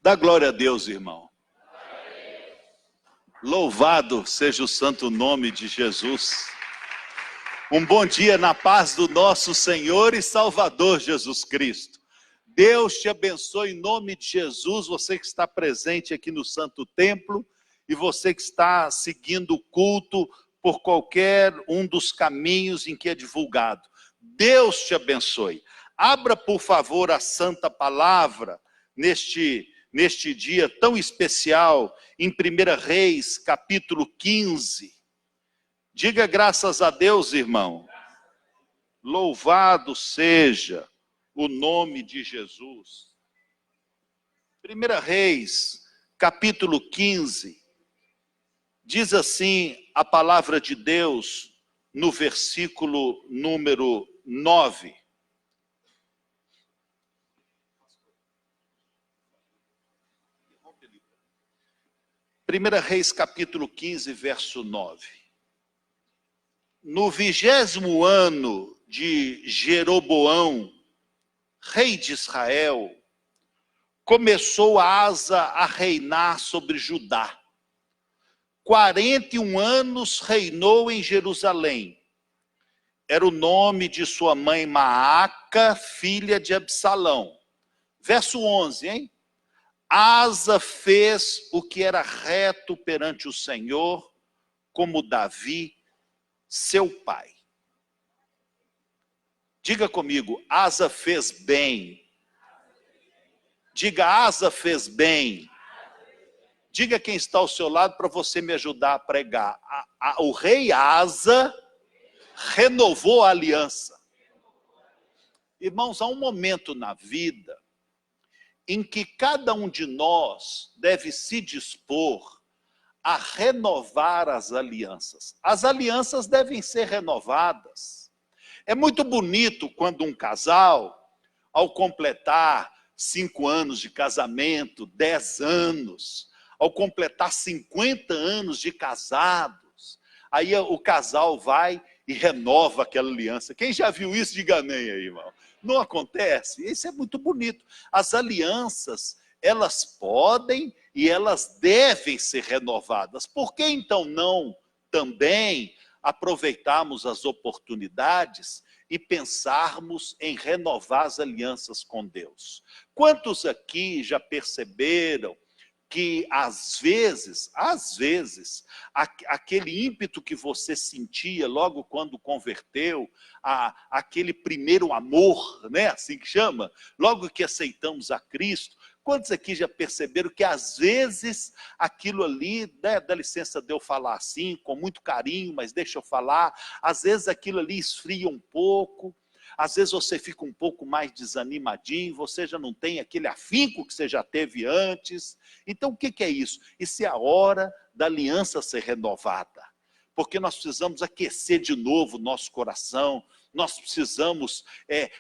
Dá glória a Deus, irmão. Louvado seja o santo nome de Jesus. Um bom dia na paz do nosso Senhor e Salvador Jesus Cristo. Deus te abençoe em nome de Jesus, você que está presente aqui no Santo Templo e você que está seguindo o culto por qualquer um dos caminhos em que é divulgado. Deus te abençoe. Abra, por favor, a Santa Palavra neste dia tão especial, em 1 Reis, capítulo 15. Diga graças a Deus, irmão. Louvado seja o nome de Jesus. 1 Reis, capítulo 15, diz assim a palavra de Deus no versículo número 9. Primeira Reis, capítulo 15, verso 9. No 20º ano de Jeroboão, rei de Israel, começou Asa a reinar sobre Judá. 41 anos reinou em Jerusalém. Era o nome de sua mãe Maaca, filha de Absalão. Verso 11, hein? Asa fez o que era reto perante o Senhor, como Davi, seu pai. Diga comigo, Asa fez bem. Diga, Asa fez bem. Diga quem está ao seu lado para você me ajudar a pregar. O rei Asa renovou a aliança. Irmãos, há um momento na vida em que cada um de nós deve se dispor a renovar as alianças. As alianças devem ser renovadas. É muito bonito quando um casal, ao completar 5 anos de casamento, 10 anos, ao completar 50 anos de casados, aí o casal vai e renova aquela aliança. Quem já viu isso, diga amém aí, irmão. Não acontece? Isso é muito bonito. As alianças, elas podem e elas devem ser renovadas. Por que então não também aproveitarmos as oportunidades e pensarmos em renovar as alianças com Deus? Quantos aqui já perceberam que às vezes, aquele ímpeto que você sentia logo quando converteu, aquele primeiro amor, né, assim que chama, logo que aceitamos a Cristo, quantos aqui já perceberam que às vezes aquilo ali, né, dá licença de eu falar assim, com muito carinho, mas deixa eu falar, às vezes aquilo ali esfria um pouco, às vezes você fica um pouco mais desanimadinho, você já não tem aquele afinco que você já teve antes. Então o que é isso? Isso é a hora da aliança ser renovada. Porque nós precisamos aquecer de novo o nosso coração, nós precisamos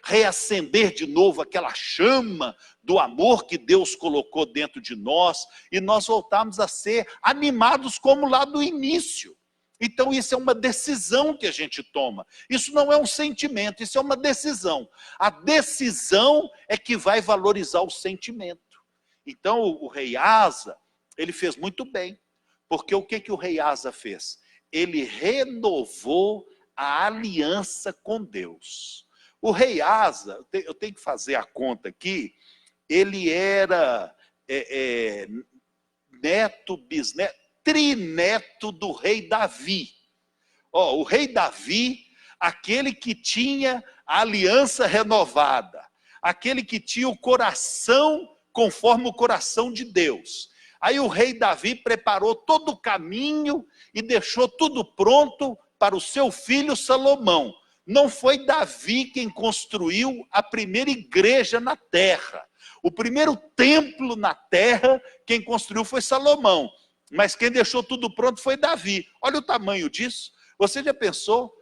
reacender de novo aquela chama do amor que Deus colocou dentro de nós, e nós voltarmos a ser animados como lá do início. Então isso é uma decisão que a gente toma. Isso não é um sentimento, isso é uma decisão. A decisão é que vai valorizar o sentimento. Então o rei Asa, ele fez muito bem. Porque o que o rei Asa fez? Ele renovou a aliança com Deus. O rei Asa, eu tenho que fazer a conta aqui, ele era neto, bisneto, trineto do rei Davi. O rei Davi, aquele que tinha a aliança renovada, aquele que tinha o coração conforme o coração de Deus. Aí o rei Davi preparou todo o caminho e deixou tudo pronto para o seu filho Salomão. Não foi Davi quem construiu a primeira igreja na terra. O primeiro templo na terra, quem construiu foi Salomão. Mas quem deixou tudo pronto foi Davi. Olha o tamanho disso. Você já pensou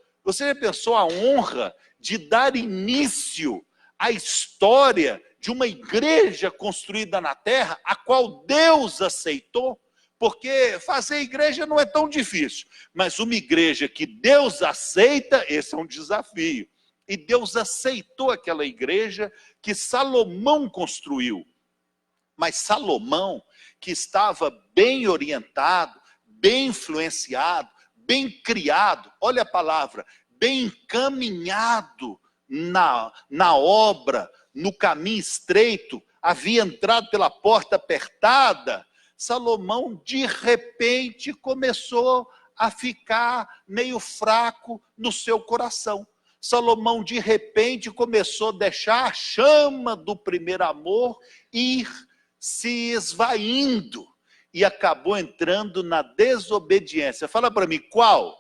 a honra de dar início à história de uma igreja construída na terra, a qual Deus aceitou? Porque fazer igreja não é tão difícil, mas uma igreja que Deus aceita, esse é um desafio. E Deus aceitou aquela igreja que Salomão construiu. Mas Salomão, que estava bem orientado, bem influenciado, bem criado, olha a palavra, bem encaminhado na obra, no caminho estreito, havia entrado pela porta apertada, Salomão, de repente, começou a ficar meio fraco no seu coração. Salomão, de repente, começou a deixar a chama do primeiro amor ir se esvaindo e acabou entrando na desobediência. Fala para mim, qual?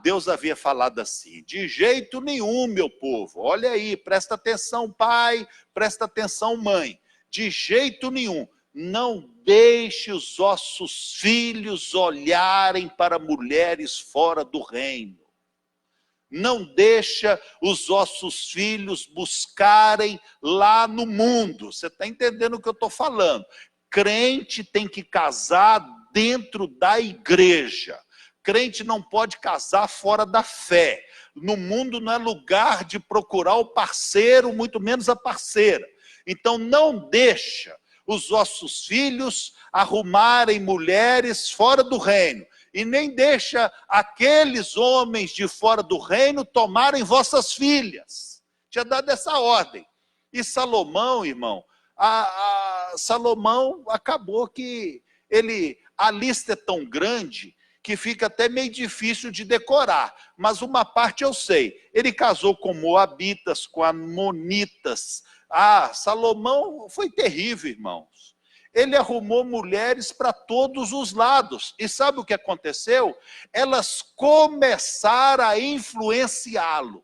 Deus havia falado assim: de jeito nenhum, meu povo, olha aí, presta atenção, pai, presta atenção, mãe, de jeito nenhum, não deixe os vossos filhos olharem para mulheres fora do reino. Não deixa os vossos filhos buscarem lá no mundo. Você está entendendo o que eu estou falando? Crente tem que casar dentro da igreja. Crente não pode casar fora da fé. No mundo não é lugar de procurar o parceiro, muito menos a parceira. Então não deixa os vossos filhos arrumarem mulheres fora do reino. E nem deixa aqueles homens de fora do reino tomarem vossas filhas. Tinha dado essa ordem. E Salomão, irmão, Salomão acabou que a lista é tão grande que fica até meio difícil de decorar. Mas uma parte eu sei. Ele casou com moabitas, com amonitas. Salomão foi terrível, irmãos. Ele arrumou mulheres para todos os lados. E sabe o que aconteceu? Elas começaram a influenciá-lo.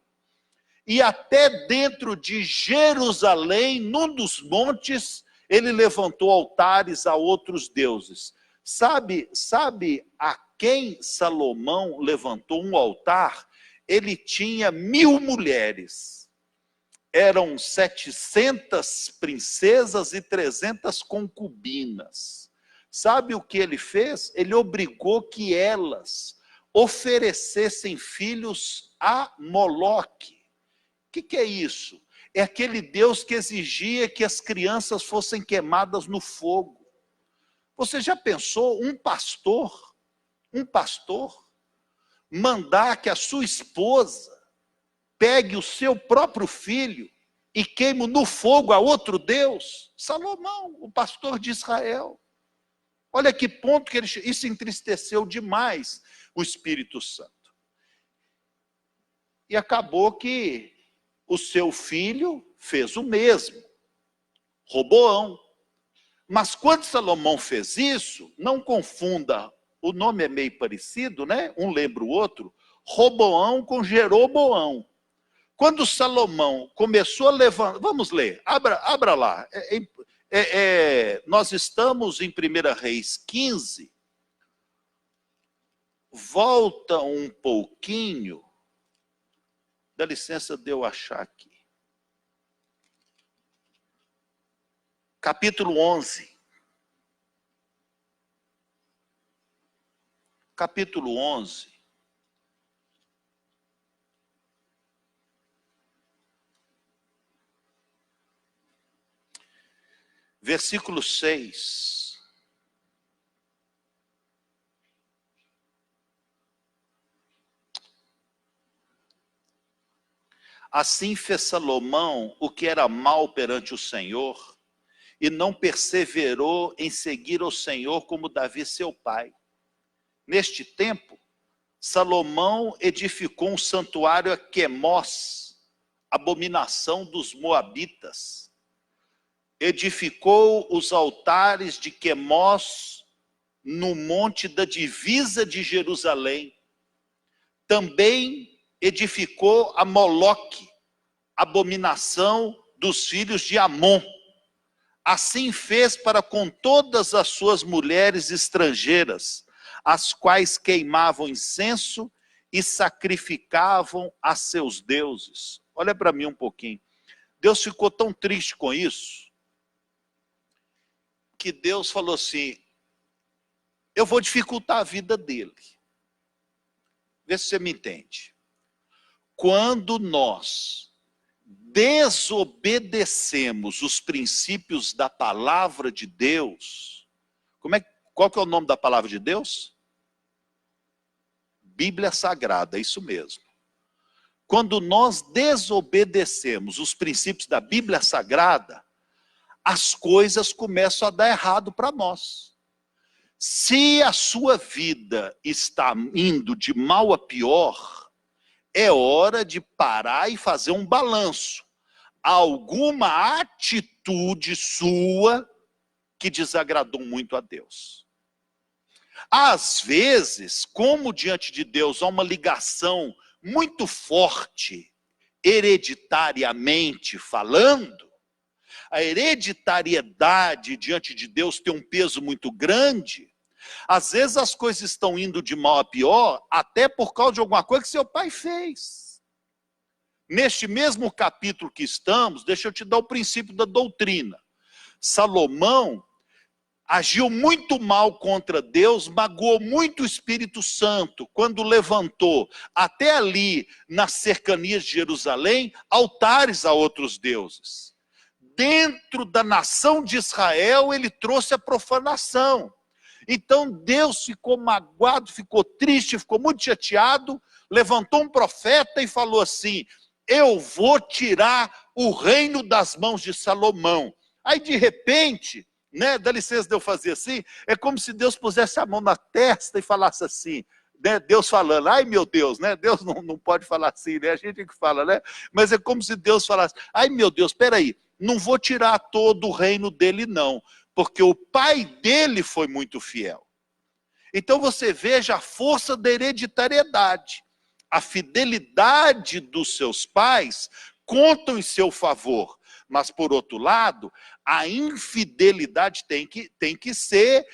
E até dentro de Jerusalém, num dos montes, ele levantou altares a outros deuses. Sabe a quem Salomão levantou um altar? Ele tinha 1000 mulheres. Eram 700 princesas e 300 concubinas. Sabe o que ele fez? Ele obrigou que elas oferecessem filhos a Moloque. O que é isso? É aquele Deus que exigia que as crianças fossem queimadas no fogo. Você já pensou um pastor mandar que a sua esposa pegue o seu próprio filho e queime no fogo a outro Deus? Salomão, o pastor de Israel. Olha que ponto que isso entristeceu demais o Espírito Santo. E acabou que o seu filho fez o mesmo, Roboão. Mas quando Salomão fez isso, não confunda, o nome é meio parecido, né? Um lembra o outro, Roboão com Jeroboão. Quando Salomão começou a levantar, vamos ler, abra lá, nós estamos em 1 Reis 15, volta um pouquinho, dá licença de eu achar aqui. Capítulo 11. Capítulo 11. Versículo 6. Assim fez Salomão o que era mal perante o Senhor, e não perseverou em seguir o Senhor como Davi seu pai. Neste tempo, Salomão edificou um santuário a Quemós, abominação dos moabitas. Edificou os altares de Quemós no monte da divisa de Jerusalém. Também edificou a Moloque, abominação dos filhos de Amon. Assim fez para com todas as suas mulheres estrangeiras, as quais queimavam incenso e sacrificavam a seus deuses. Olha para mim um pouquinho. Deus ficou tão triste com isso, que Deus falou assim, eu vou dificultar a vida dele. Vê se você me entende. Quando nós desobedecemos os princípios da palavra de Deus, qual que é o nome da palavra de Deus? Bíblia Sagrada, é isso mesmo. Quando nós desobedecemos os princípios da Bíblia Sagrada, as coisas começam a dar errado para nós. Se a sua vida está indo de mal a pior, é hora de parar e fazer um balanço. Alguma atitude sua que desagradou muito a Deus. Às vezes, como diante de Deus há uma ligação muito forte, hereditariamente falando, a hereditariedade diante de Deus tem um peso muito grande. Às vezes as coisas estão indo de mal a pior, até por causa de alguma coisa que seu pai fez. Neste mesmo capítulo que estamos, deixa eu te dar o princípio da doutrina. Salomão agiu muito mal contra Deus, magoou muito o Espírito Santo, quando levantou, até ali, nas cercanias de Jerusalém, altares a outros deuses. Dentro da nação de Israel, ele trouxe a profanação. Então Deus ficou magoado, ficou triste, ficou muito chateado, levantou um profeta e falou assim: eu vou tirar o reino das mãos de Salomão. Aí de repente, né, dá licença de eu fazer assim, é como se Deus pusesse a mão na testa e falasse assim, né, Deus falando, ai meu Deus, né, Deus não pode falar assim, né, a gente que fala, né, mas é como se Deus falasse, ai meu Deus, espera aí, não vou tirar todo o reino dele não, porque o pai dele foi muito fiel. Então você veja a força da hereditariedade, a fidelidade dos seus pais contam em seu favor, mas por outro lado, a infidelidade tem que ser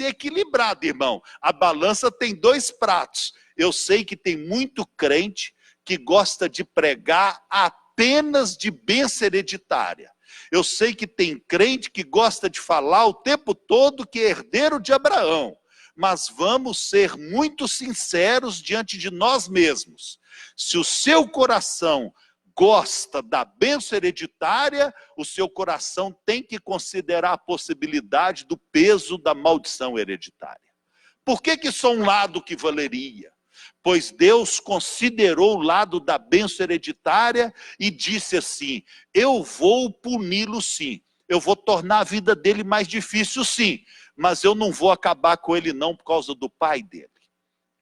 equilibrada, irmão. A balança tem dois pratos. Eu sei que tem muito crente que gosta de pregar apenas de bênção hereditária. Eu sei que tem crente que gosta de falar o tempo todo que é herdeiro de Abraão. Mas vamos ser muito sinceros diante de nós mesmos. Se o seu coração gosta da bênção hereditária, o seu coração tem que considerar a possibilidade do peso da maldição hereditária. Por que só um lado que valeria? Pois Deus considerou o lado da bênção hereditária e disse assim, eu vou puni-lo sim, eu vou tornar a vida dele mais difícil sim, mas eu não vou acabar com ele não por causa do pai dele.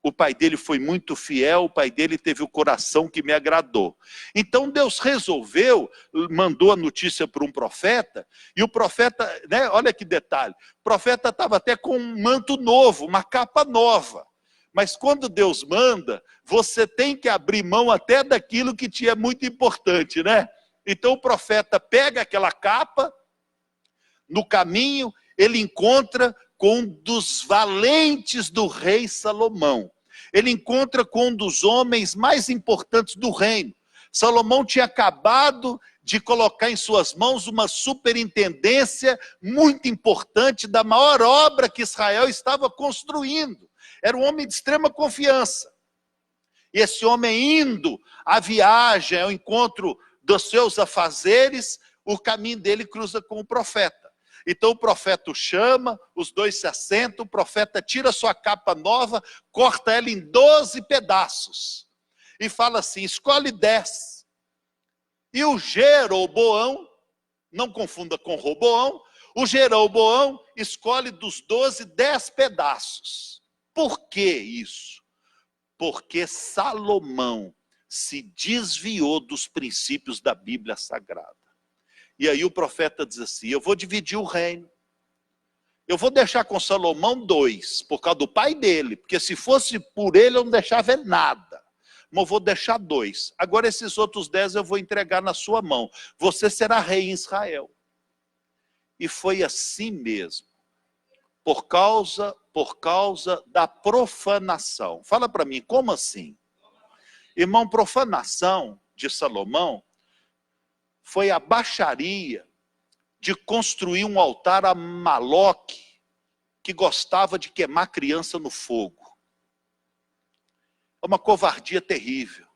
O pai dele foi muito fiel, o pai dele teve o coração que me agradou. Então Deus resolveu, mandou a notícia para um profeta, e o profeta, né, olha que detalhe, o profeta estava até com um manto novo, uma capa nova. Mas quando Deus manda, você tem que abrir mão até daquilo que te é muito importante, né? Então o profeta pega aquela capa, no caminho ele encontra com um dos valentes do rei Salomão. Ele encontra com um dos homens mais importantes do reino. Salomão tinha acabado de colocar em suas mãos uma superintendência muito importante da maior obra que Israel estava construindo. Era um homem de extrema confiança. E esse homem indo à viagem, ao encontro dos seus afazeres, o caminho dele cruza com o profeta. Então o profeta o chama, os dois se assentam, o profeta tira sua capa nova, corta ela em 12 pedaços. E fala assim, escolhe 10. E o Jeroboão, não confunda com Roboão, o Jeroboão escolhe dos 12, 10 pedaços. Por que isso? Porque Salomão se desviou dos princípios da Bíblia Sagrada. E aí o profeta diz assim, eu vou dividir o reino. Eu vou deixar com Salomão 2, por causa do pai dele, porque se fosse por ele eu não deixava nada. Mas eu vou deixar 2. Agora esses outros 10 eu vou entregar na sua mão. Você será rei em Israel. E foi assim mesmo. Por causa da profanação. Fala para mim, como assim? Irmão, profanação de Salomão foi a baixaria de construir um altar a Maloque, que gostava de queimar criança no fogo. É uma covardia terrível.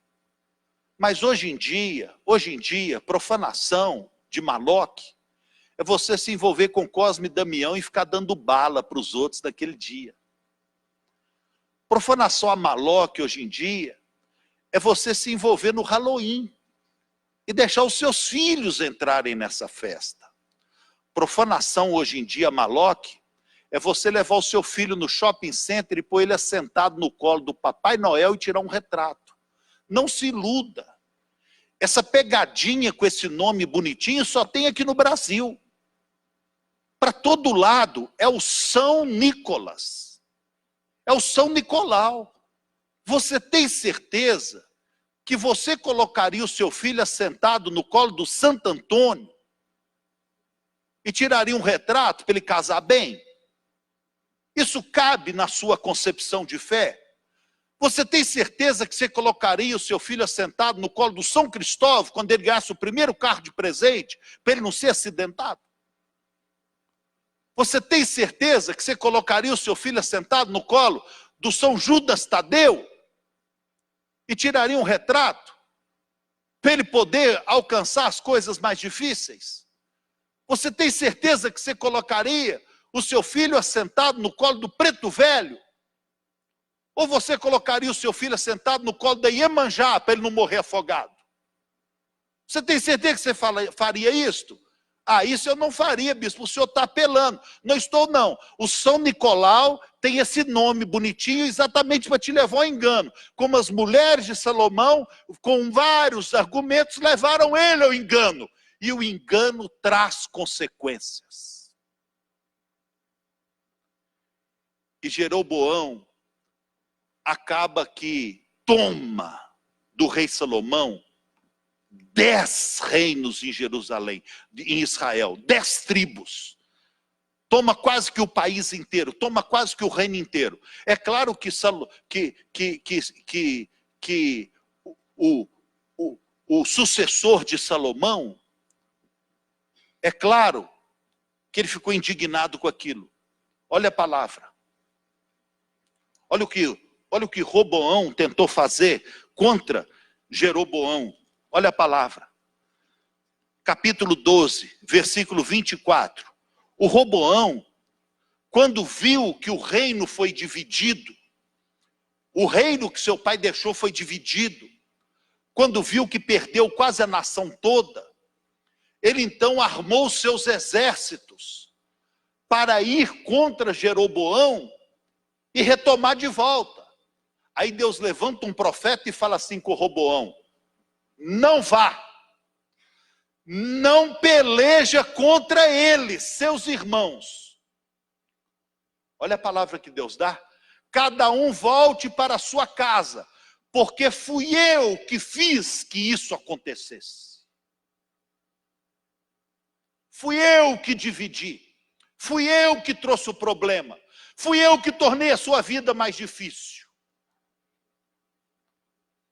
Mas hoje em dia, profanação de Maloque é você se envolver com Cosme e Damião e ficar dando bala para os outros naquele dia. Profanação a Maloque hoje em dia é você se envolver no Halloween e deixar os seus filhos entrarem nessa festa. Profanação hoje em dia, Maloque, é você levar o seu filho no shopping center e pôr ele assentado no colo do Papai Noel e tirar um retrato. Não se iluda. Essa pegadinha com esse nome bonitinho só tem aqui no Brasil. Para todo lado é o São Nicolas. É o São Nicolau. Você tem certeza que você colocaria o seu filho assentado no colo do Santo Antônio e tiraria um retrato para ele casar bem? Isso cabe na sua concepção de fé? Você tem certeza que você colocaria o seu filho assentado no colo do São Cristóvão quando ele ganhasse o primeiro carro de presente, para ele não ser acidentado? Você tem certeza que você colocaria o seu filho assentado no colo do São Judas Tadeu e tiraria um retrato para ele poder alcançar as coisas mais difíceis? Você tem certeza que você colocaria o seu filho assentado no colo do Preto Velho? Ou você colocaria o seu filho assentado no colo da Iemanjá para ele não morrer afogado? Você tem certeza que você faria isto? Ah, isso eu não faria, bispo, o senhor está apelando. Não estou, não. O São Nicolau tem esse nome bonitinho exatamente para te levar ao engano. Como as mulheres de Salomão, com vários argumentos, levaram ele ao engano. E o engano traz consequências. E Jeroboão acaba que toma do rei Salomão 10 reinos em Jerusalém, em Israel, 10 tribos. Toma quase que o país inteiro, toma quase que o reino inteiro. É claro que o sucessor de Salomão, é claro que ele ficou indignado com aquilo. Olha a palavra. Olha o que Roboão tentou fazer contra Jeroboão. Olha a palavra. Capítulo 12, versículo 24. O Roboão, quando viu que o reino foi dividido, o reino que seu pai deixou foi dividido, quando viu que perdeu quase a nação toda, ele então armou seus exércitos para ir contra Jeroboão e retomar de volta. Aí Deus levanta um profeta e fala assim com Roboão: não vá, não peleja contra eles, seus irmãos. Olha a palavra que Deus dá. Cada um volte para a sua casa, porque fui eu que fiz que isso acontecesse. Fui eu que dividi, fui eu que trouxe o problema, fui eu que tornei a sua vida mais difícil.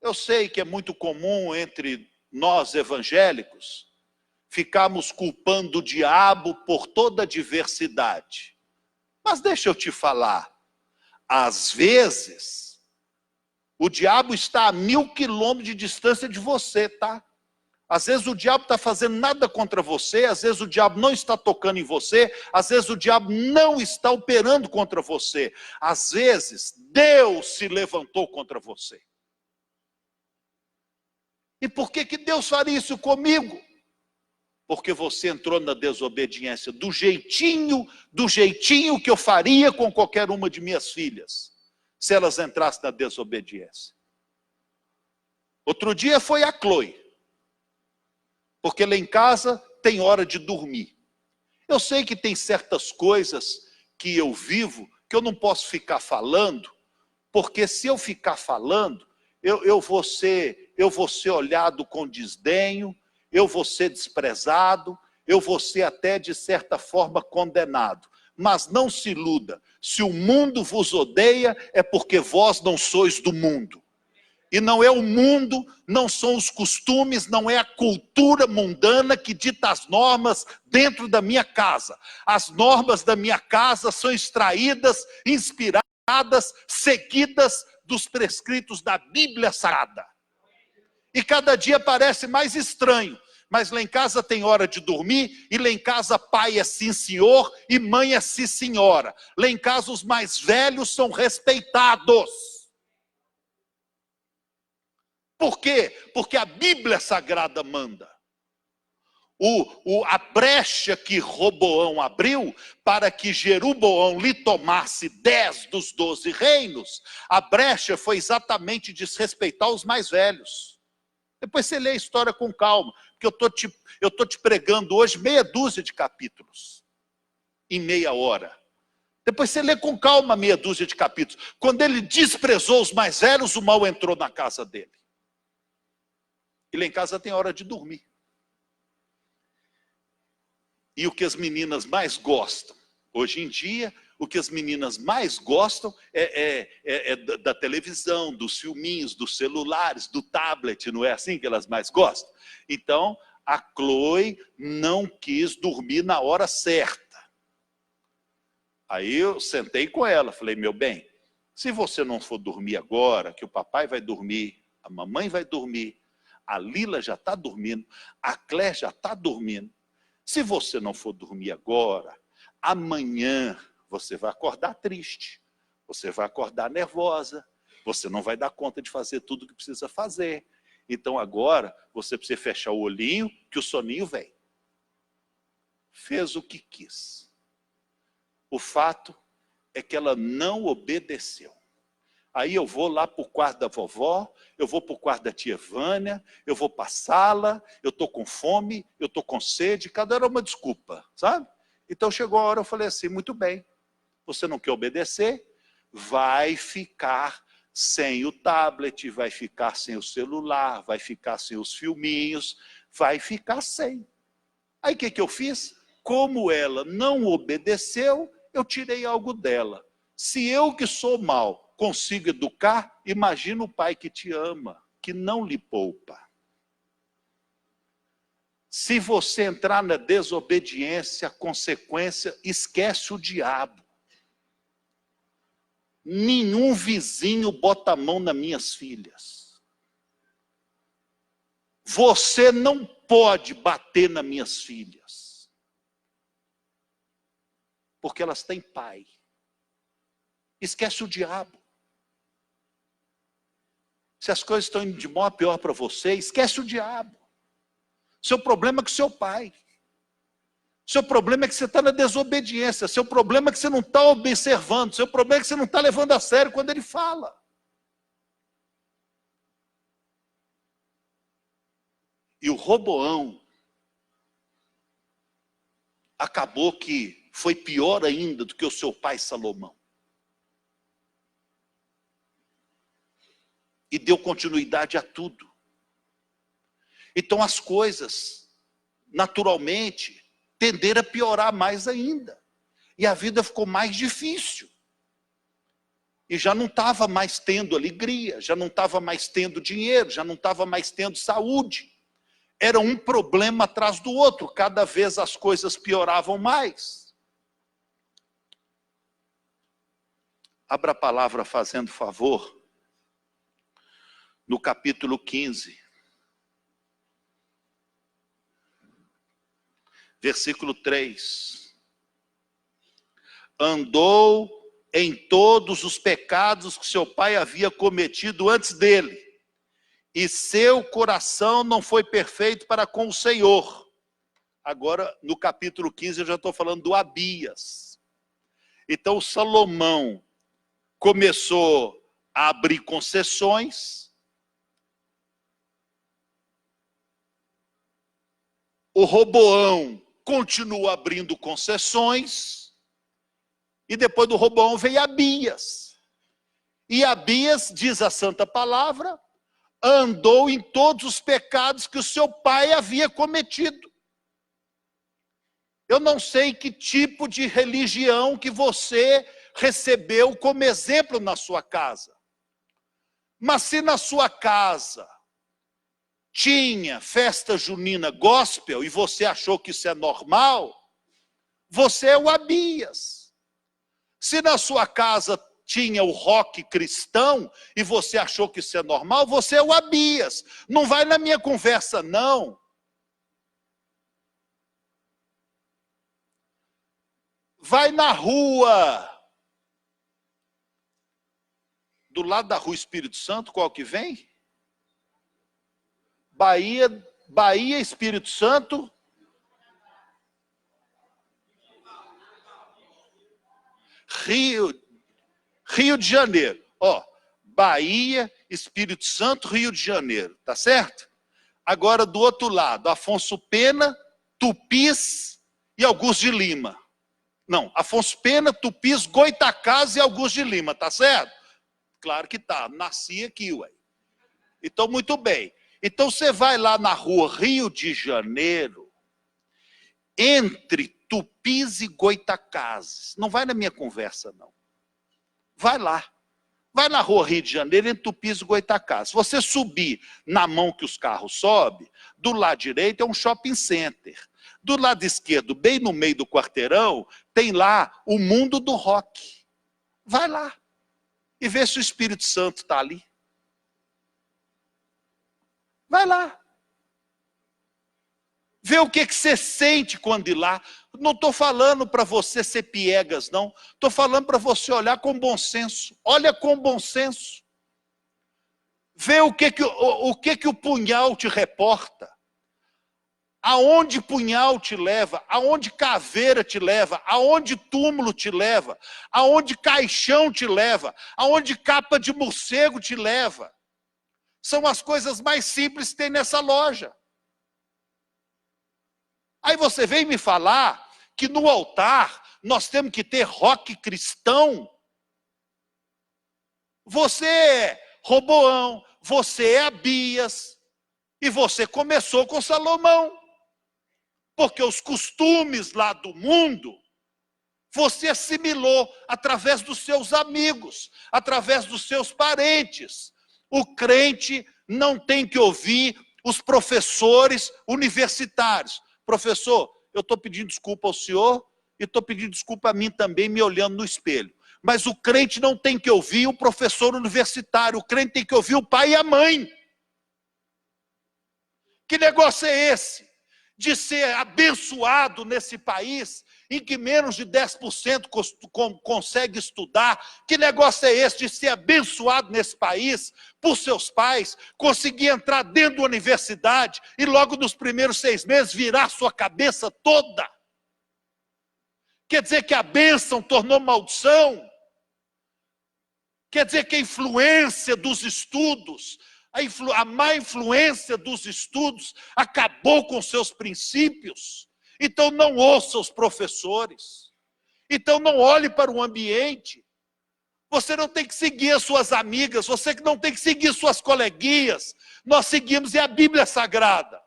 Eu sei que é muito comum entre nós evangélicos ficarmos culpando o diabo por toda a diversidade. Mas deixa eu te falar, às vezes, o diabo está a 1000 quilômetros de distância de você, tá? Às vezes o diabo está fazendo nada contra você, às vezes o diabo não está tocando em você, às vezes o diabo não está operando contra você. Às vezes, Deus se levantou contra você. E por que Deus faria isso comigo? Porque você entrou na desobediência do jeitinho que eu faria com qualquer uma de minhas filhas, se elas entrassem na desobediência. Outro dia foi a Chloe, porque lá em casa tem hora de dormir. Eu sei que tem certas coisas que eu vivo que eu não posso ficar falando, porque se eu ficar falando, eu vou ser olhado com desdenho, eu vou ser desprezado, eu vou ser até de certa forma condenado. Mas não se iluda, se o mundo vos odeia, é porque vós não sois do mundo. E não é o mundo, não são os costumes, não é a cultura mundana que dita as normas dentro da minha casa. As normas da minha casa são extraídas, inspiradas, seguidas dos prescritos da Bíblia Sagrada. E cada dia parece mais estranho. Mas lá em casa tem hora de dormir, e lá em casa pai é sim senhor, e mãe é sim senhora. Lá em casa os mais velhos são respeitados. Por quê? Porque a Bíblia Sagrada manda. A brecha que Roboão abriu para que Jeroboão lhe tomasse 10 dos 12 reinos, a brecha foi exatamente desrespeitar os mais velhos. Depois você lê a história com calma, porque eu estou te pregando hoje meia dúzia de capítulos, em meia hora. Depois você lê com calma meia dúzia de capítulos. Quando ele desprezou os mais velhos, o mal entrou na casa dele. E lá em casa tem hora de dormir. E o que as meninas mais gostam, hoje em dia, o que as meninas mais gostam é da televisão, dos filminhos, dos celulares, do tablet, não é assim que elas mais gostam? Então, a Chloe não quis dormir na hora certa. Aí eu sentei com ela, falei, meu bem, se você não for dormir agora, que o papai vai dormir, a mamãe vai dormir, a Lila já está dormindo, a Clé já está dormindo. Se você não for dormir agora, amanhã você vai acordar triste, você vai acordar nervosa, você não vai dar conta de fazer tudo o que precisa fazer. Então agora você precisa fechar o olhinho que o soninho vem. Fez o que quis. O fato é que ela não obedeceu. Aí eu vou lá para o quarto da vovó, eu vou para o quarto da tia Vânia, eu vou para a sala, eu estou com fome, eu estou com sede, cada hora uma desculpa, sabe? Então chegou a hora, eu falei assim, muito bem, você não quer obedecer? Vai ficar sem o tablet, vai ficar sem o celular, vai ficar sem os filminhos, vai ficar sem. Aí o que eu fiz? Como ela não obedeceu, eu tirei algo dela. Se eu que sou mau, consigo educar, imagina o pai que te ama, que não lhe poupa. Se você entrar na desobediência, a consequência, esquece o diabo. Nenhum vizinho bota a mão nas minhas filhas. Você não pode bater nas minhas filhas. Porque elas têm pai. Esquece o diabo. Se as coisas estão indo de mal a pior para você, esquece o diabo. Seu problema é com seu pai. Seu problema é que você está na desobediência. Seu problema é que você não está observando. Seu problema é que você não está levando a sério quando ele fala. E o Roboão acabou que foi pior ainda do que o seu pai Salomão. E deu continuidade a tudo. Então as coisas, naturalmente, tenderam a piorar mais ainda. E a vida ficou mais difícil. E já não estava mais tendo alegria, já não estava mais tendo dinheiro, já não estava mais tendo saúde. Era um problema atrás do outro, cada vez as coisas pioravam mais. Abra a palavra fazendo favor. No capítulo 15, versículo 3. Andou em todos os pecados que seu pai havia cometido antes dele, e seu coração não foi perfeito para com o Senhor. Agora, no capítulo 15, eu já estou falando do Abias. Então, Salomão começou a abrir concessões. O Roboão continua abrindo concessões, e depois do Roboão veio Abias. E Abias, diz a santa palavra, andou em todos os pecados que o seu pai havia cometido. Eu não sei que tipo de religião que você recebeu como exemplo na sua casa. Mas se na sua casa tinha festa junina gospel e você achou que isso é normal, você é o Abias. Se na sua casa tinha o rock cristão e você achou que isso é normal, você é o Abias. Não vai na minha conversa, não. Vai na rua. Do lado da rua Espírito Santo, qual que vem? Bahia, Espírito Santo. Rio de Janeiro. Ó, Bahia, Espírito Santo, Rio de Janeiro. Tá certo? Agora, do outro lado, Afonso Pena, Tupis e Augusto de Lima. Não, Afonso Pena, Tupis, Goitacazes e Augusto de Lima. Tá certo? Claro que tá. Nasci aqui, ué. Então, muito bem. Então, você vai lá na rua Rio de Janeiro, entre Tupis e Goitacazes. Não vai na minha conversa, não. Vai lá. Vai na rua Rio de Janeiro, entre Tupis e Goitacazes. Se você subir na mão que os carros sobem, do lado direito é um shopping center. Do lado esquerdo, bem no meio do quarteirão, tem lá o mundo do rock. Vai lá. E vê se o Espírito Santo está ali. Vai lá. Vê o que você sente quando ir lá. Não estou falando para você ser piegas, não. Estou falando para você olhar com bom senso. Olha com bom senso. Vê o que o punhal te reporta. Aonde punhal te leva, aonde caveira te leva, aonde túmulo te leva, aonde caixão te leva, aonde capa de morcego te leva. São as coisas mais simples que tem nessa loja. Aí você vem me falar que no altar nós temos que ter rock cristão. Você é Roboão, você é Abias, e você começou com Salomão. Porque os costumes lá do mundo, você assimilou através dos seus amigos, através dos seus parentes. O crente não tem que ouvir os professores universitários. Professor, eu estou pedindo desculpa ao senhor e estou pedindo desculpa a mim também, me olhando no espelho. Mas o crente não tem que ouvir o professor universitário, o crente tem que ouvir o pai e a mãe. Que negócio é esse? De ser abençoado nesse país, em que menos de 10% consegue estudar. Que negócio é esse de ser abençoado nesse país, por seus pais, conseguir entrar dentro da universidade e logo nos primeiros 6 meses virar sua cabeça toda? Quer dizer que a bênção tornou maldição? Quer dizer que a influência dos estudos, a má influência dos estudos acabou com seus princípios? Então não ouça os professores. Então não olhe para o ambiente. Você não tem que seguir as suas amigas, você não tem que seguir suas coleguinhas. Nós seguimos a Bíblia Sagrada.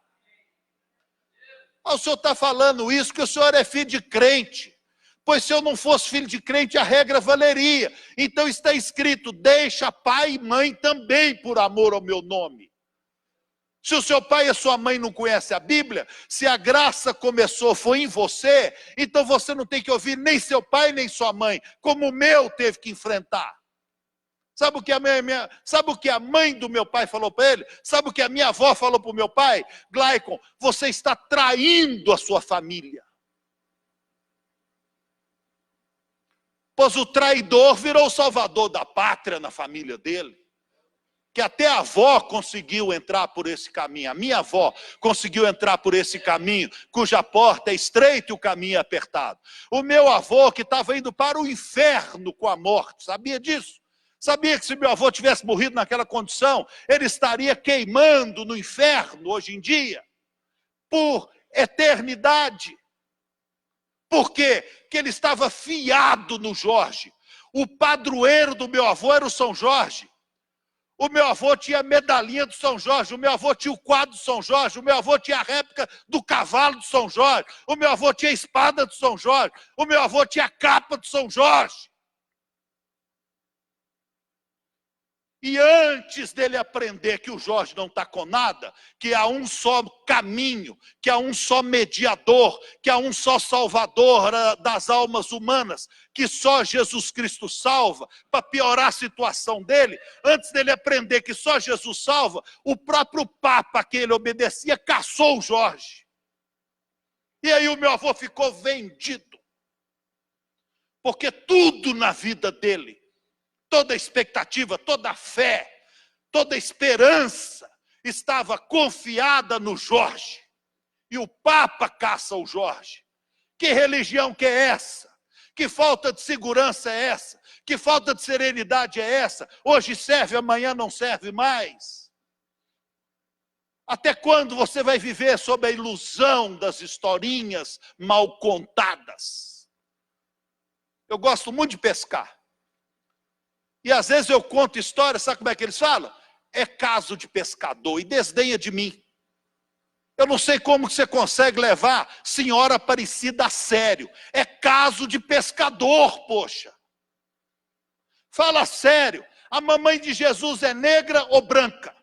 O senhor está falando isso porque o senhor é filho de crente. Pois se eu não fosse filho de crente, a regra valeria. Então está escrito, deixa pai e mãe também por amor ao meu nome. Se o seu pai e a sua mãe não conhecem a Bíblia, se a graça foi em você, então você não tem que ouvir nem seu pai nem sua mãe, como o meu teve que enfrentar. Sabe o que a mãe do meu pai falou para ele? Sabe o que a minha avó falou para o meu pai? Glaicon, você está traindo a sua família. Pois o traidor virou o salvador da pátria na família dele. Que até a avó conseguiu entrar por esse caminho. A minha avó conseguiu entrar por esse caminho, cuja porta é estreita e o caminho é apertado. O meu avô, que estava indo para o inferno com a morte, sabia disso? Sabia que se meu avô tivesse morrido naquela condição, ele estaria queimando no inferno hoje em dia, por eternidade. Por quê? Porque ele estava fiado no Jorge. O padroeiro do meu avô era o São Jorge. O meu avô tinha a medalhinha do São Jorge, o meu avô tinha o quadro do São Jorge, o meu avô tinha a réplica do cavalo do São Jorge, o meu avô tinha a espada do São Jorge, o meu avô tinha a capa do São Jorge. E antes dele aprender que o Jorge não está com nada, que há um só caminho, que há um só mediador, que há um só salvador das almas humanas, que só Jesus Cristo salva, para piorar a situação dele, antes dele aprender que só Jesus salva, o próprio Papa a quem ele obedecia caçou o Jorge. E aí o meu avô ficou vendido, porque tudo na vida dele, toda a expectativa, toda a fé, toda a esperança estava confiada no Jorge. E o Papa caça o Jorge. Que religião que é essa? Que falta de segurança é essa? Que falta de serenidade é essa? Hoje serve, amanhã não serve mais. Até quando você vai viver sob a ilusão das historinhas mal contadas? Eu gosto muito de pescar. E às vezes eu conto histórias, sabe como é que eles falam? É caso de pescador, e desdenha de mim. Eu não sei como você consegue levar senhora Aparecida a sério. É caso de pescador, poxa. Fala sério, a mamãe de Jesus é negra ou branca?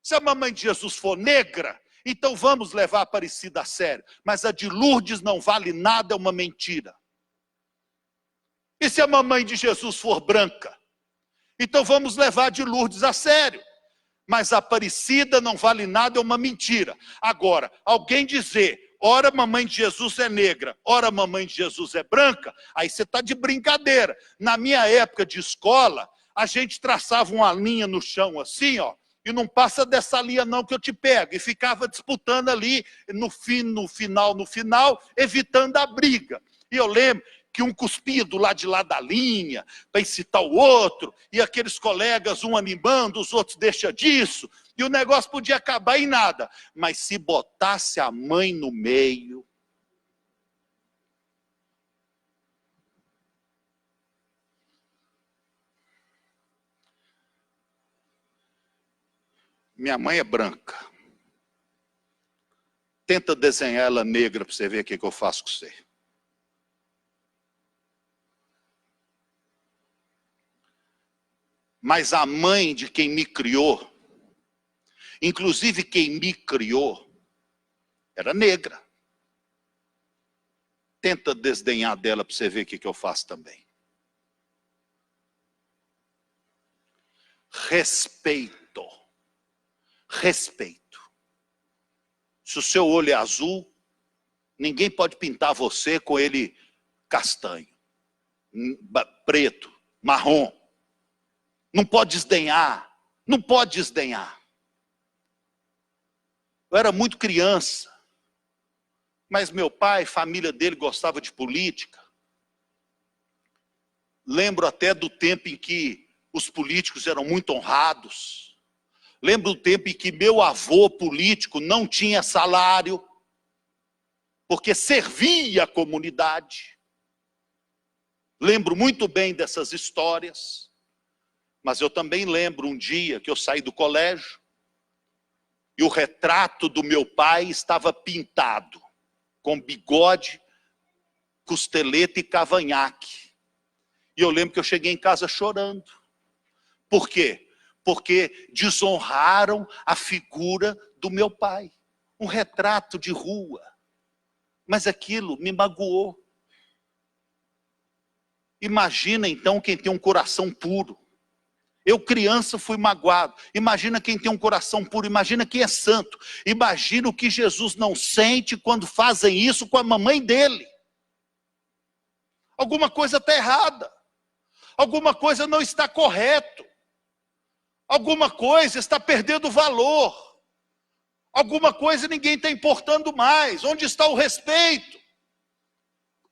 Se a mamãe de Jesus for negra, então vamos levar a Aparecida a sério. Mas a de Lourdes não vale nada, é uma mentira. E se a mamãe de Jesus for branca? Então vamos levar de Lourdes a sério. Mas a Aparecida não vale nada, é uma mentira. Agora, alguém dizer, ora a mamãe de Jesus é negra, ora a mamãe de Jesus é branca, aí você está de brincadeira. Na minha época de escola, a gente traçava uma linha no chão assim, ó, e não passa dessa linha não que eu te pego. E ficava disputando ali, no final, evitando a briga. E eu lembro que um cuspia do lado de lá da linha, para incitar o outro, e aqueles colegas, um animando, os outros deixam disso, e o negócio podia acabar em nada. Mas se botasse a mãe no meio... Minha mãe é branca. Tenta desenhar ela negra para você ver o que eu faço com você. Mas a mãe de quem me criou, inclusive quem me criou, era negra. Tenta desdenhar dela para você ver o que eu faço também. Respeito. Respeito. Se o seu olho é azul, ninguém pode pintar você com ele castanho, preto, marrom. Não pode desdenhar, não pode desdenhar. Eu era muito criança, mas meu pai, família dele gostava de política. Lembro até do tempo em que os políticos eram muito honrados. Lembro do tempo em que meu avô político não tinha salário, porque servia a comunidade. Lembro muito bem dessas histórias. Mas eu também lembro um dia que eu saí do colégio e o retrato do meu pai estava pintado com bigode, costeleta e cavanhaque. E eu lembro que eu cheguei em casa chorando. Por quê? Porque desonraram a figura do meu pai. Um retrato de rua. Mas aquilo me magoou. Imagina então quem tem um coração puro. Eu, criança, fui magoado. Imagina quem tem um coração puro, imagina quem é santo. Imagina o que Jesus não sente quando fazem isso com a mamãe dele. Alguma coisa está errada. Alguma coisa não está correto. Alguma coisa está perdendo valor. Alguma coisa ninguém está importando mais. Onde está o respeito?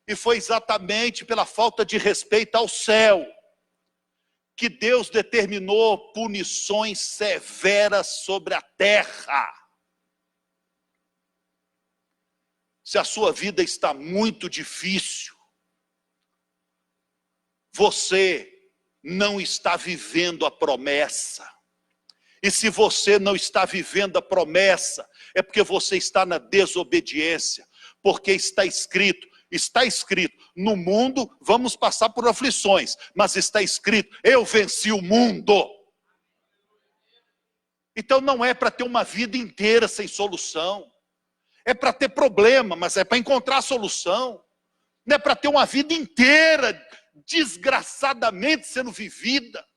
E foi exatamente pela falta de respeito ao céu que Deus determinou punições severas sobre a terra. Se a sua vida está muito difícil, você não está vivendo a promessa. E se você não está vivendo a promessa, é porque você está na desobediência. Porque está escrito, no mundo vamos passar por aflições, mas está escrito, eu venci o mundo. Então não é para ter uma vida inteira sem solução. É para ter problema, mas é para encontrar solução. Não é para ter uma vida inteira desgraçadamente sendo vivida.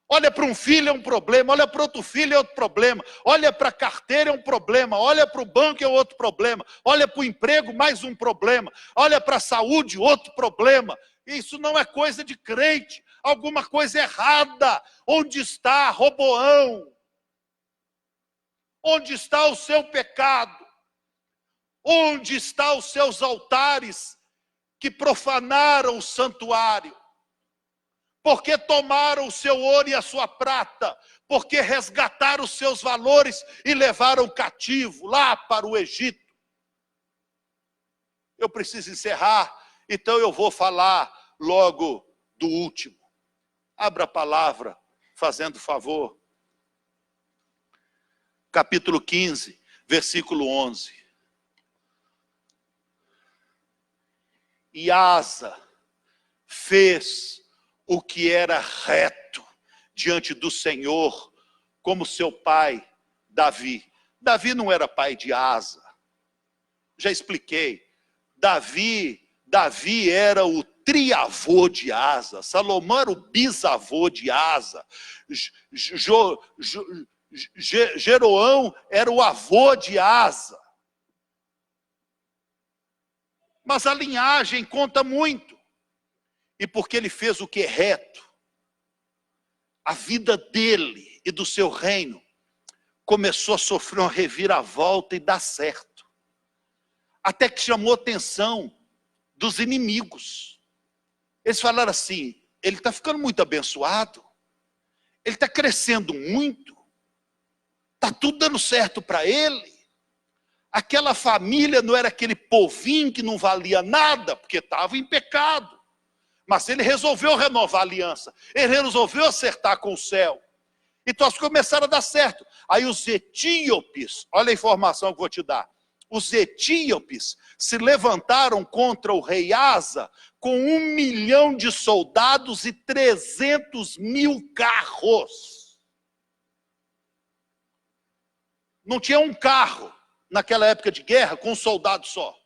Olha para um filho é um problema, olha para outro filho é outro problema, olha para a carteira é um problema, olha para o banco é outro problema, olha para o emprego mais um problema, olha para a saúde outro problema. Isso não é coisa de crente, alguma coisa errada. Onde está Roboão? Onde está o seu pecado? Onde estão os seus altares que profanaram o santuário? Porque tomaram o seu ouro e a sua prata, porque resgataram os seus valores e levaram cativo lá para o Egito. Eu preciso encerrar, então eu vou falar logo do último. Abra a palavra, fazendo favor. Capítulo 15, versículo 11. E Asa fez o que era reto diante do Senhor, como seu pai Davi. Davi não era pai de Asa. Já expliquei. Davi era o triavô de Asa. Salomão era o bisavô de Asa. Jeroão era o avô de Asa. Mas a linhagem conta muito. E porque ele fez o que é reto, a vida dele e do seu reino começou a sofrer uma reviravolta e dar certo. Até que chamou a atenção dos inimigos. Eles falaram assim: ele está ficando muito abençoado, ele está crescendo muito, está tudo dando certo para ele. Aquela família não era aquele povinho que não valia nada, porque estava em pecado. Mas ele resolveu renovar a aliança. Ele resolveu acertar com o céu. Então as começaram a dar certo. Aí os etíopes, olha a informação que eu vou te dar. Os etíopes se levantaram contra o rei Asa com 1 milhão de soldados e 300 mil carros. Não tinha um carro naquela época de guerra com um soldado só.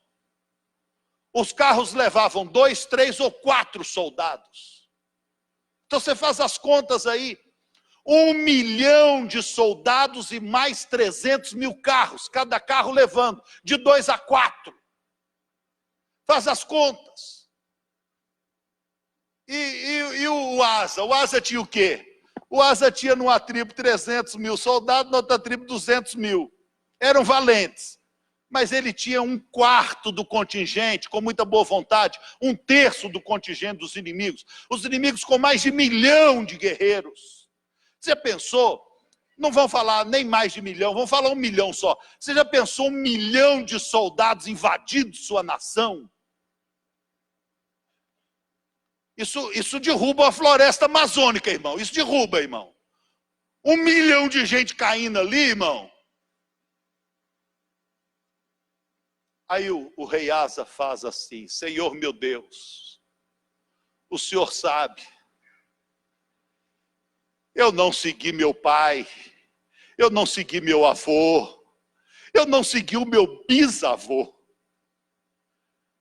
Os carros levavam 2, 3 ou 4 soldados. Então você faz as contas aí. 1 milhão de soldados e mais 300 mil carros. Cada carro levando de 2 a 4. Faz as contas. E o Asa? O Asa tinha o quê? O Asa tinha numa tribo 300 mil soldados, na outra tribo 200 mil. Eram valentes. Mas ele tinha 1/4 do contingente, com muita boa vontade, 1/3 do contingente dos inimigos. Os inimigos com mais de 1 milhão de guerreiros. Você pensou? Não vão falar nem mais de 1 milhão, vão falar 1 milhão só. Você já pensou 1 milhão de soldados invadindo sua nação? Isso derruba a floresta amazônica, irmão. Isso derruba, irmão. 1 milhão de gente caindo ali, irmão. Aí o rei Asa faz assim: Senhor meu Deus, o Senhor sabe, eu não segui meu pai, eu não segui meu avô, eu não segui o meu bisavô.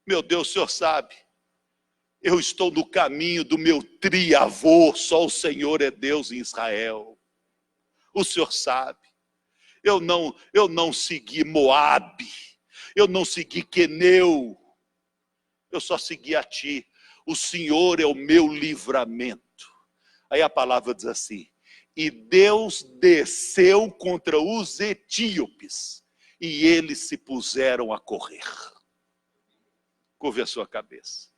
Meu Deus, o Senhor sabe, eu estou no caminho do meu triavô, só o Senhor é Deus em Israel. O Senhor sabe, eu não segui Moabe, eu não segui Queneu, eu só segui a ti. O Senhor é o meu livramento. Aí a palavra diz assim: e Deus desceu contra os etíopes, e eles se puseram a correr. Curve a sua cabeça.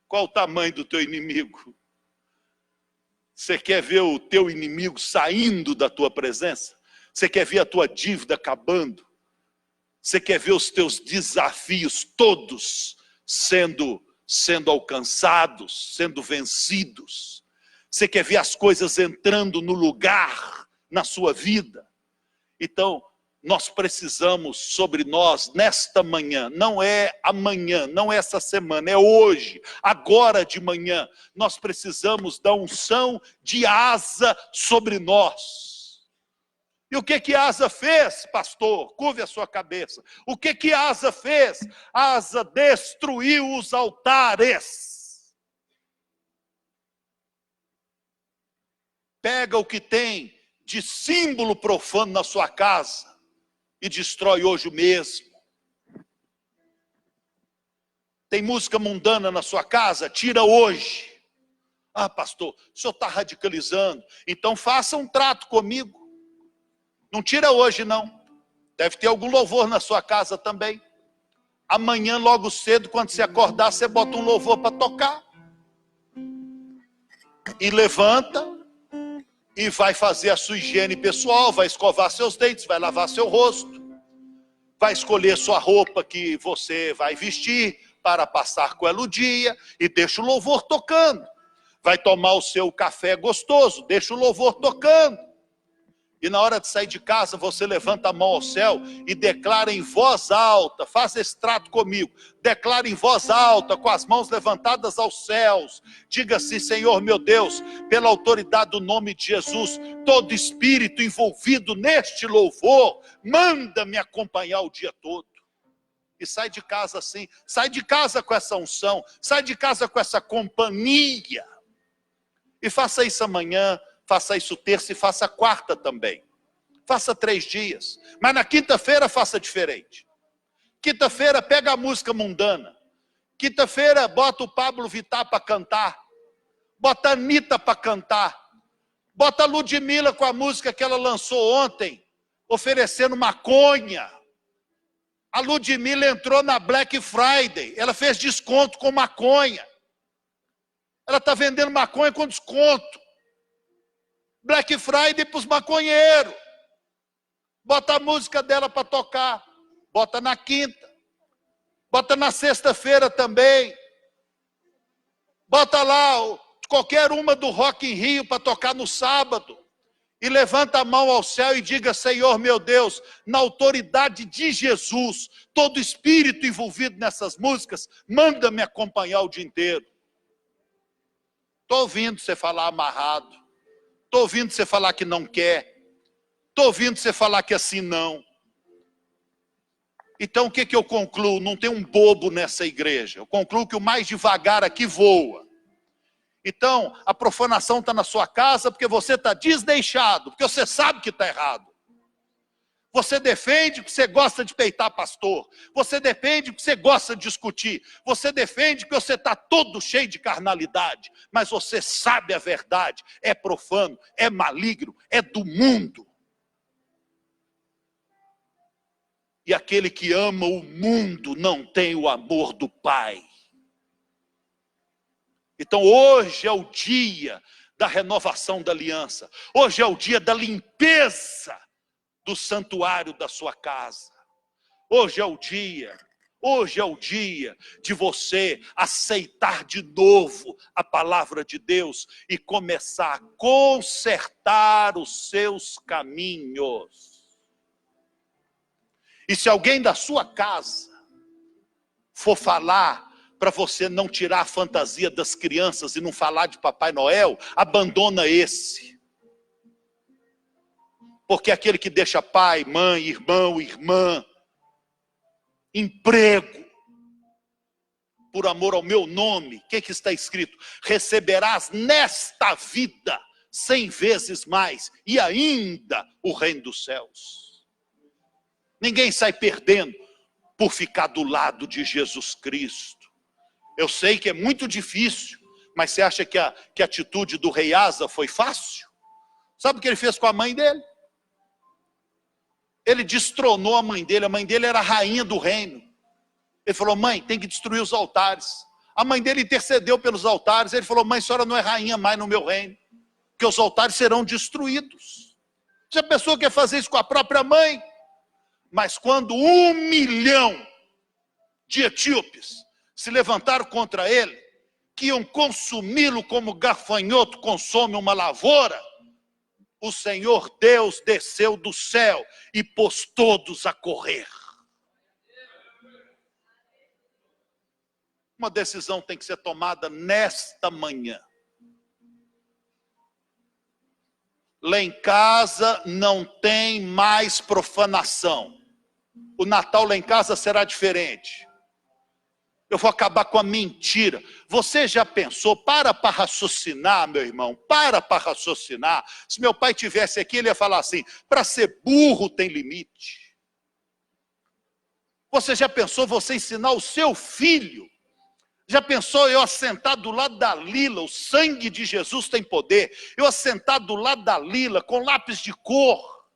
Qual o tamanho do teu inimigo? Você quer ver o teu inimigo saindo da tua presença? Você quer ver a tua dívida acabando? Você quer ver os teus desafios todos sendo alcançados, sendo vencidos? Você quer ver as coisas entrando no lugar na sua vida? Então, nós precisamos sobre nós, nesta manhã, não é amanhã, não é essa semana, é hoje, agora de manhã, nós precisamos da unção de Asa sobre nós. E o que Asa fez, pastor? Curve a sua cabeça. O que Asa fez? Asa destruiu os altares. Pega o que tem de símbolo profano na sua casa e destrói hoje o mesmo. Tem música mundana na sua casa? Tira hoje. Ah, pastor, o senhor está radicalizando. Então faça um trato comigo. Não tira hoje, não. Deve ter algum louvor na sua casa também. Amanhã, logo cedo, quando você acordar, você bota um louvor para tocar. E levanta e vai fazer a sua higiene pessoal, vai escovar seus dentes, vai lavar seu rosto, vai escolher sua roupa que você vai vestir para passar com ela o dia e deixa o louvor tocando. Vai tomar o seu café gostoso, deixa o louvor tocando. E na hora de sair de casa, você levanta a mão ao céu e declara em voz alta, faça esse trato comigo, declara em voz alta, com as mãos levantadas aos céus, diga assim: Senhor meu Deus, pela autoridade do nome de Jesus, todo espírito envolvido neste louvor, manda me acompanhar o dia todo. E sai de casa assim, sai de casa com essa unção, sai de casa com essa companhia. E faça isso amanhã, faça isso terça e faça quarta também. Faça 3 dias. Mas na quinta-feira faça diferente. Quinta-feira pega a música mundana. Quinta-feira bota o Pablo Vittar para cantar. Bota a Anitta para cantar. Bota a Ludmilla com a música que ela lançou ontem, oferecendo maconha. A Ludmilla entrou na Black Friday. Ela fez desconto com maconha. Ela está vendendo maconha com desconto. Black Friday para os maconheiros. Bota a música dela para tocar. Bota na quinta. Bota na sexta-feira também. Bota lá qualquer uma do Rock in Rio para tocar no sábado. E levanta a mão ao céu e diga: Senhor meu Deus, na autoridade de Jesus, todo espírito envolvido nessas músicas, manda me acompanhar o dia inteiro. Estou ouvindo você falar amarrado. Estou ouvindo você falar que não quer. Estou ouvindo você falar que assim não. Então o que eu concluo? Não tem um bobo nessa igreja. Eu concluo que o mais devagar aqui voa. Então a profanação está na sua casa porque você está desleixado, porque você sabe que está errado. Você defende porque você gosta de peitar pastor. Você defende porque você gosta de discutir. Você defende porque você está todo cheio de carnalidade. Mas você sabe a verdade. É profano, é maligno, é do mundo. E aquele que ama o mundo não tem o amor do Pai. Então hoje é o dia da renovação da aliança. Hoje é o dia da limpeza do santuário da sua casa. Hoje é o dia de você aceitar de novo a palavra de Deus e começar a consertar os seus caminhos. E se alguém da sua casa for falar para você não tirar a fantasia das crianças e não falar de Papai Noel, abandona esse. Porque aquele que deixa pai, mãe, irmão, irmã, emprego, por amor ao meu nome, o que está escrito? Receberás nesta vida 100 vezes mais e ainda o reino dos céus. Ninguém sai perdendo por ficar do lado de Jesus Cristo. Eu sei que é muito difícil, mas você acha que a atitude do rei Asa foi fácil? Sabe o que ele fez com a mãe dele? Ele destronou a mãe dele era a rainha do reino. Ele falou: mãe, tem que destruir os altares. A mãe dele intercedeu pelos altares. Ele falou: mãe, a senhora não é rainha mais no meu reino, porque os altares serão destruídos. Se a pessoa quer fazer isso com a própria mãe, mas quando 1 milhão de etíopes se levantaram contra ele, que iam consumi-lo como gafanhoto consome uma lavoura, o Senhor Deus desceu do céu e pôs todos a correr. Uma decisão tem que ser tomada nesta manhã. lá em casa não tem mais profanação. O Natal lá em casa será diferente. Eu vou acabar com a mentira. Você já pensou, para raciocinar, meu irmão, para raciocinar. Se meu pai tivesse aqui, ele ia falar assim, para ser burro tem limite. Você já pensou você ensinar o seu filho? Já pensou eu assentar do lado da Lila, o sangue de Jesus tem poder, eu assentar do lado da Lila com lápis de cor,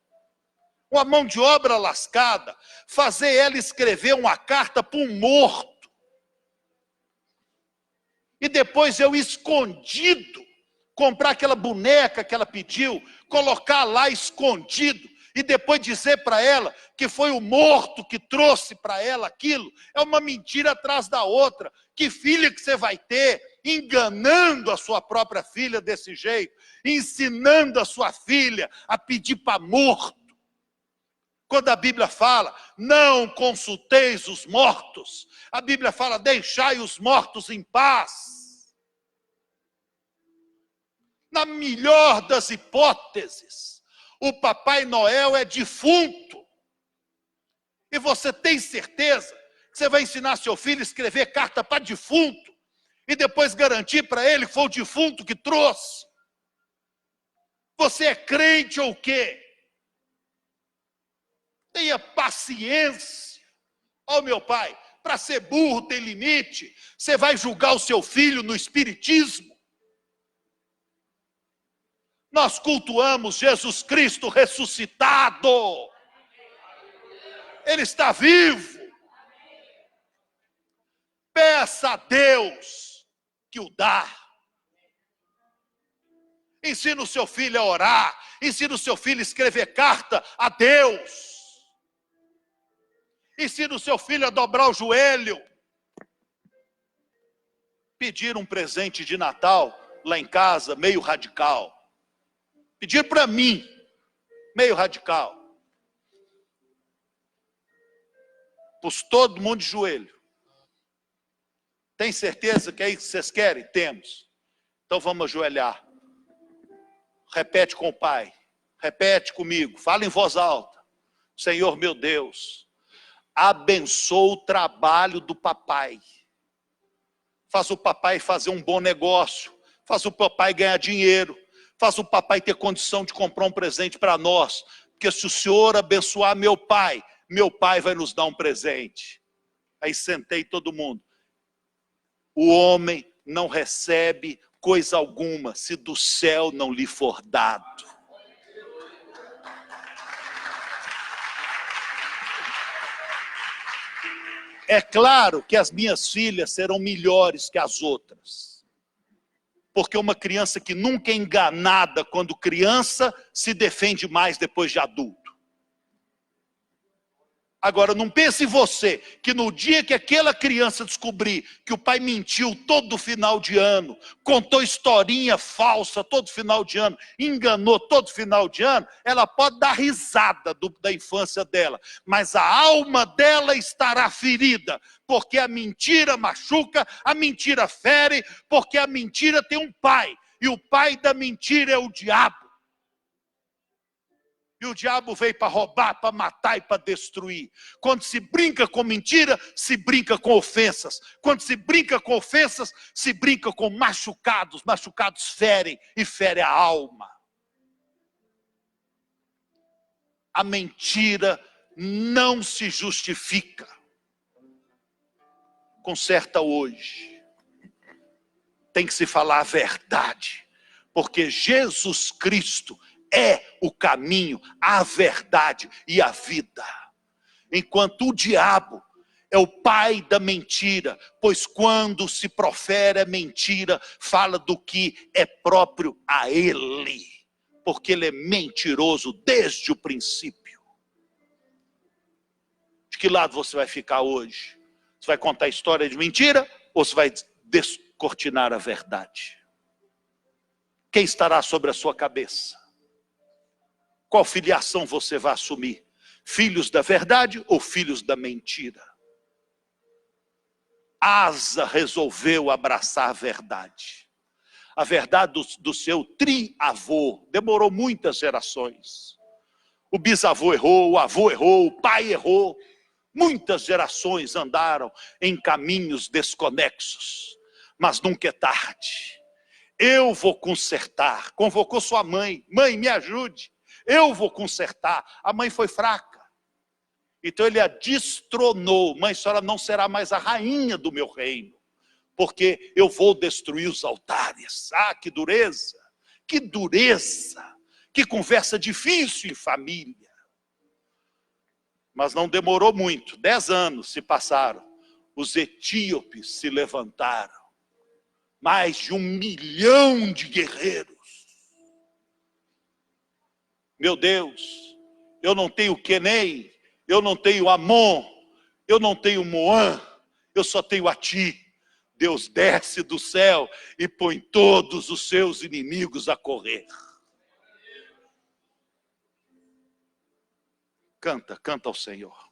com a mão de obra lascada, fazer ela escrever uma carta para um morto, e depois eu escondido, comprar aquela boneca que ela pediu, colocar lá escondido, e depois dizer para ela que foi o morto que trouxe para ela aquilo, é uma mentira atrás da outra. Que filha que você vai ter, enganando a sua própria filha desse jeito, ensinando a sua filha a pedir para morto. Quando a Bíblia fala, não consulteis os mortos, a Bíblia fala, deixai os mortos em paz. Na melhor das hipóteses, o Papai Noel é defunto. E você tem certeza que você vai ensinar seu filho a escrever carta para defunto e depois garantir para ele que foi o defunto que trouxe? Você é crente ou o quê? Tenha paciência. Ó, meu pai, para ser burro tem limite. Você vai julgar o seu filho no espiritismo? Nós cultuamos Jesus Cristo ressuscitado. Ele está vivo. Peça a Deus que o dá. Ensina o seu filho a orar. Ensina o seu filho a escrever carta a Deus. Ensina o seu filho a dobrar o joelho. Pedir um presente de Natal lá em casa, meio radical. Pedir para mim, meio radical. Pus todo mundo de joelho. Tem certeza que é isso que vocês querem? Temos. Então vamos ajoelhar. Repete com o Pai. Repete comigo. Fala em voz alta. Senhor meu Deus, abençoa o trabalho do papai. Faz o papai fazer um bom negócio. Faz o papai ganhar dinheiro. Faz o papai ter condição de comprar um presente para nós. Porque se o Senhor abençoar meu pai vai nos dar um presente. Aí sentei todo mundo. O homem não recebe coisa alguma se do céu não lhe for dado. É claro que as minhas filhas serão melhores que as outras. Porque uma criança que nunca é enganada quando criança, se defende mais depois de adulto. Agora, não pense você, que no dia que aquela criança descobrir que o pai mentiu todo final de ano, contou historinha falsa todo final de ano, enganou todo final de ano, ela pode dar risada da infância dela, mas a alma dela estará ferida, porque a mentira machuca, a mentira fere, porque a mentira tem um pai, e o pai da mentira é o diabo. E o diabo veio para roubar, para matar e para destruir. Quando se brinca com mentira, se brinca com ofensas. Quando se brinca com ofensas, se brinca com machucados. Machucados ferem e ferem a alma. A mentira não se justifica. Conserta hoje. Tem que se falar a verdade. Porque Jesus Cristo é o caminho, a verdade e a vida. Enquanto o diabo é o pai da mentira, pois quando se profere a mentira, fala do que é próprio a ele, porque ele é mentiroso desde o princípio. De que lado você vai ficar hoje? Você vai contar a história de mentira ou você vai descortinar a verdade? Quem estará sobre a sua cabeça? Qual filiação você vai assumir? Filhos da verdade ou filhos da mentira? Asa resolveu abraçar a verdade. a verdade do seu triavô. Demorou muitas gerações. O bisavô errou, o avô errou, o pai errou. Muitas gerações andaram em caminhos desconexos. Mas nunca é tarde. Eu vou consertar. Convocou sua mãe. Mãe, me ajude. Eu vou consertar. A mãe foi fraca. Então ele a destronou. Mãe, a senhora não será mais a rainha do meu reino, porque eu vou destruir os altares. Ah, que dureza! Que dureza! Que conversa difícil em família. Mas não demorou muito. 10 anos se passaram. Os etíopes se levantaram. Mais de 1 milhão de guerreiros. Meu Deus, eu não tenho Quenei, eu não tenho Amon, eu não tenho Moã, eu só tenho a ti. Deus desce do céu e põe todos os seus inimigos a correr. Canta, canta ao Senhor.